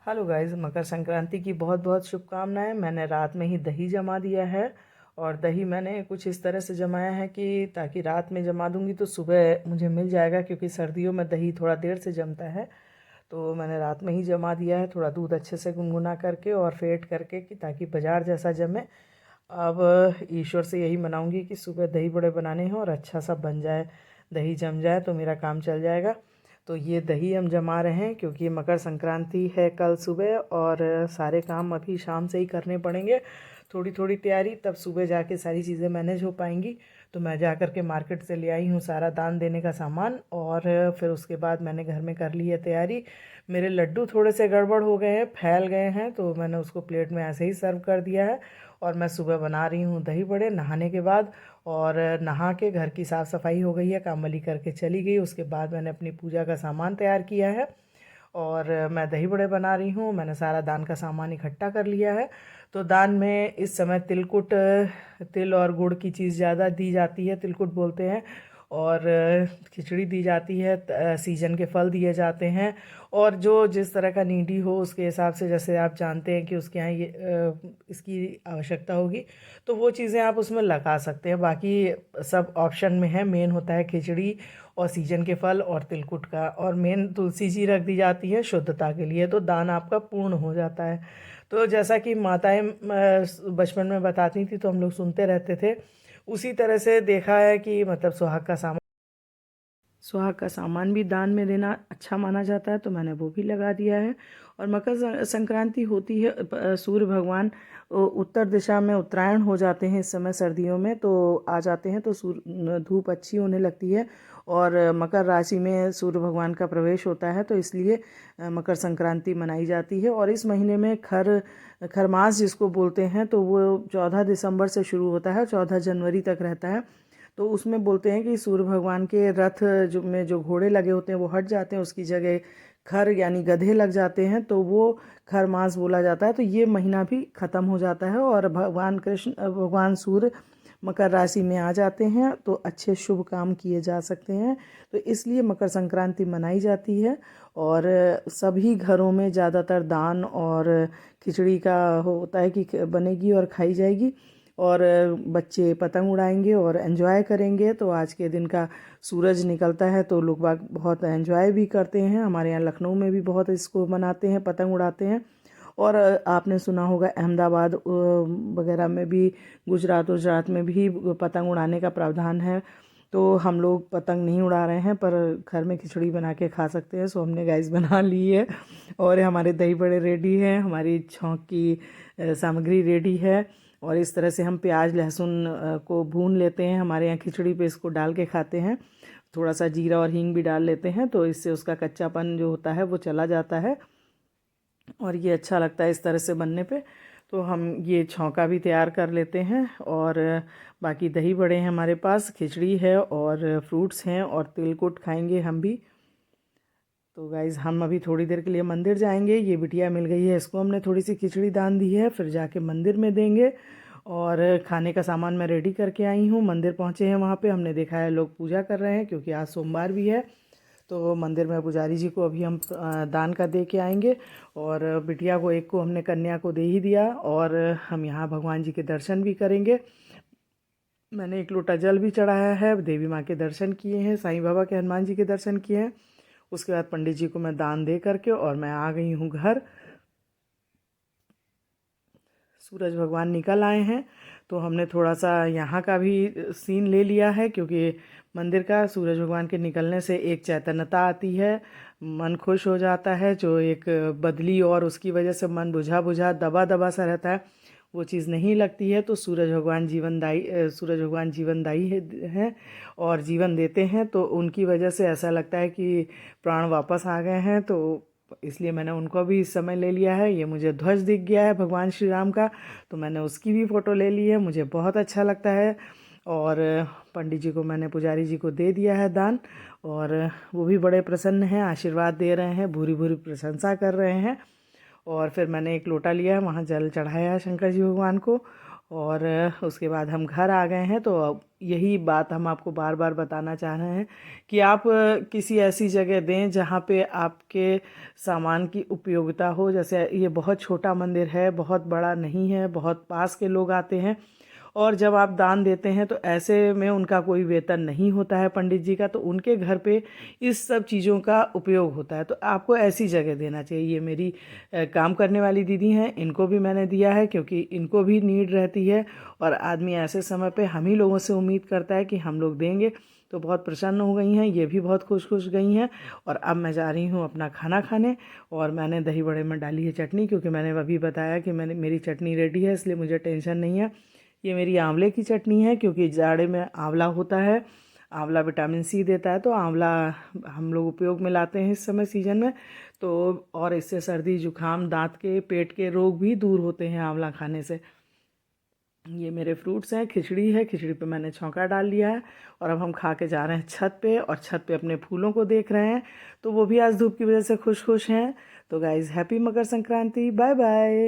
Hello guys, Makar Sankranti की बहुत बहुत शुभकामनाएं। मैंने रात में ही दही जमा दिया है और दही मैंने कुछ इस तरह से जमाया है कि ताकि रात में जमा दूंगी तो सुबह मुझे मिल जाएगा, क्योंकि सर्दियों में दही थोड़ा देर से जमता है। तो मैंने रात में ही जमा दिया है, थोड़ा दूध अच्छे से गुनगुना करके और फेंट करके, कि ताकि बाजार जैसा जमे। अब ईश्वर से यही मनाऊंगी कि सुबह दही बड़े बनाने हैं और अच्छा सा बन जाए, दही जम जाए तो मेरा काम चल जाएगा। तो ये दही हम जमा रहे हैं क्योंकि मकर संक्रांति है कल सुबह, और सारे काम अभी शाम से ही करने पड़ेंगे। थोड़ी थोड़ी तैयारी, तब सुबह जाके सारी चीज़ें मैनेज हो पाएंगी। तो मैं जा कर के मार्केट से ले आई हूँ सारा दान देने का सामान, और फिर उसके बाद मैंने घर में कर ली है तैयारी। मेरे लड्डू थोड़े से गड़बड़ हो गए हैं, फैल गए हैं, तो मैंने उसको प्लेट में ऐसे ही सर्व कर दिया है। और मैं सुबह बना रही हूँ दही बड़े नहाने के बाद। और नहा के घर की साफ़ सफाई हो गई है, काम वाली करके चली गई। उसके बाद मैंने अपनी पूजा का सामान तैयार किया है और मैं दही बड़े बना रही हूँ। मैंने सारा दान का सामान इकट्ठा कर लिया है। तो दान में इस समय तिलकुट, तिल और गुड़ की चीज़ ज़्यादा दी जाती है, तिलकुट बोलते हैं। और खिचड़ी दी जाती है, सीजन के फल दिए जाते हैं। और जो जिस तरह का नीडी हो उसके हिसाब से, जैसे आप जानते हैं कि उसके यहाँ ये इसकी आवश्यकता होगी, तो वो चीज़ें आप उसमें लगा सकते हैं। बाकी सब ऑप्शन में है, मेन होता है खिचड़ी और सीजन के फल और तिलकुट का, और मेन तुलसी जी रख दी जाती है शुद्धता के लिए, तो दान आपका पूर्ण हो जाता है। तो जैसा कि माताएं बचपन में बताती थी तो हम लोग सुनते रहते थे, उसी तरह से देखा है कि मतलब सुहाग का सामान भी दान में देना अच्छा माना जाता है, तो मैंने वो भी लगा दिया है। और मकर संक्रांति होती है, सूर्य भगवान उत्तर दिशा में उत्तरायण हो जाते हैं इस समय सर्दियों में, तो आ जाते हैं, तो सूर्य धूप अच्छी होने लगती है। और मकर राशि में सूर्य भगवान का प्रवेश होता है, तो इसलिए मकर संक्रांति मनाई जाती है। और इस महीने में खरमास जिसको बोलते हैं, तो वो 14 दिसंबर से शुरू होता है, 14 जनवरी तक रहता है। तो उसमें बोलते हैं कि सूर्य भगवान के रथ जो घोड़े लगे होते हैं वो हट जाते हैं, उसकी जगह खर यानी गधे लग जाते हैं, तो वो खर मास बोला जाता है। तो ये महीना भी ख़त्म हो जाता है और भगवान सूर्य मकर राशि में आ जाते हैं, तो अच्छे शुभ काम किए जा सकते हैं। तो इसलिए मकर संक्रांति मनाई जाती है। और सभी घरों में ज़्यादातर दान और खिचड़ी का होता है कि बनेगी और खाई जाएगी। और बच्चे पतंग उड़ाएंगे और एंजॉय करेंगे। तो आज के दिन का सूरज निकलता है तो लोग बाग बहुत एंजॉय भी करते हैं। हमारे यहाँ लखनऊ में भी बहुत इसको मनाते हैं, पतंग उड़ाते हैं। और आपने सुना होगा अहमदाबाद वगैरह में भी, गुजरात में भी पतंग उड़ाने का प्रावधान है। तो हम लोग पतंग नहीं उड़ा रहे हैं, पर घर में खिचड़ी बना के खा सकते हैं, सो हमने गैस बना ली है। और हमारे दही बड़े रेडी हैं, हमारी छौंक की सामग्री रेडी है। और इस तरह से हम प्याज लहसुन को भून लेते हैं। हमारे यहाँ खिचड़ी पे इसको डाल के खाते हैं, थोड़ा सा जीरा और हींग भी डाल लेते हैं, तो इससे उसका कच्चापन जो होता है वो चला जाता है और ये अच्छा लगता है इस तरह से बनने पे। तो हम ये छौंका भी तैयार कर लेते हैं। और बाकी दही बड़े हैं हमारे पास, खिचड़ी है और फ्रूट्स हैं और तिलकुट खाएंगे हम भी। तो गाइज़ हम अभी थोड़ी देर के लिए मंदिर जाएंगे। ये बिटिया मिल गई है, इसको हमने थोड़ी सी खिचड़ी दान दी है, फिर जाके मंदिर में देंगे। और खाने का सामान मैं रेडी करके आई हूँ। मंदिर पहुँचे हैं, वहाँ पे हमने देखा है लोग पूजा कर रहे हैं क्योंकि आज सोमवार भी है। तो मंदिर में पुजारी जी को अभी हम दान का दे के आएंगे। और बिटिया को, एक को हमने कन्या को दे ही दिया, और हम यहाँ भगवान जी के दर्शन भी करेंगे। मैंने एक लोटा जल भी चढ़ाया है, देवी माँ के दर्शन किए हैं, साईं बाबा के, हनुमान जी के दर्शन किए हैं। उसके बाद पंडित जी को मैं दान दे करके और मैं आ गई हूँ घर। सूरज भगवान निकल आए हैं, तो हमने थोड़ा सा यहाँ का भी सीन ले लिया है, क्योंकि मंदिर का सूरज भगवान के निकलने से एक चैतन्यता आती है, मन खुश हो जाता है। जो एक बदली और उसकी वजह से मन बुझा बुझा दबा दबा सा रहता है, वो चीज़ नहीं लगती है। तो सूरज भगवान जीवनदायी है और जीवन देते हैं, तो उनकी वजह से ऐसा लगता है कि प्राण वापस आ गए हैं। तो इसलिए मैंने उनको भी इस समय ले लिया है। ये मुझे ध्वज दिख गया है भगवान श्री राम का, तो मैंने उसकी भी फ़ोटो ले ली है, मुझे बहुत अच्छा लगता है। और पंडित जी को, मैंने पुजारी जी को दे दिया है दान, और वो भी बड़े प्रसन्न हैं, आशीर्वाद दे रहे हैं, भूरी भूरी प्रशंसा कर रहे हैं। और फिर मैंने एक लोटा लिया है, वहाँ जल चढ़ाया है शंकर जी भगवान को। और उसके बाद हम घर आ गए हैं। तो अब यही बात हम आपको बार बार बताना चाह रहे हैं कि आप किसी ऐसी जगह दें जहाँ पे आपके सामान की उपयोगिता हो। जैसे ये बहुत छोटा मंदिर है, बहुत बड़ा नहीं है, बहुत पास के लोग आते हैं। और जब आप दान देते हैं तो ऐसे में उनका कोई वेतन नहीं होता है पंडित जी का, तो उनके घर पे इस सब चीज़ों का उपयोग होता है। तो आपको ऐसी जगह देना चाहिए। ये मेरी काम करने वाली दीदी हैं, इनको भी मैंने दिया है क्योंकि इनको भी नीड रहती है। और आदमी ऐसे समय पे हम ही लोगों से उम्मीद करता है कि हम लोग देंगे। तो बहुत प्रसन्न हो गई हैं, ये भी बहुत खुश खुश गई हैं। और अब मैं जा रही हूँ अपना खाना खाने। और मैंने दही बड़े में डाली है चटनी, क्योंकि मैंने अभी बताया कि मेरी चटनी रेडी है, इसलिए मुझे टेंशन नहीं है। ये मेरी आंवले की चटनी है, क्योंकि जाड़े में आंवला होता है, आंवला विटामिन सी देता है, तो आंवला हम लोग उपयोग में लाते हैं इस समय सीजन में। तो और इससे सर्दी जुकाम, दांत के, पेट के रोग भी दूर होते हैं आंवला खाने से। ये मेरे फ्रूट्स हैं, खिचड़ी है, खिचड़ी पे मैंने छौंका डाल लिया है। और अब हम खा के जा रहे हैं छत पे, और छत पे अपने फूलों को देख रहे हैं। तो वो भी आज धूप की वजह से खुश खुश हैं। तो guys, happy Makar Sankranti, bye bye.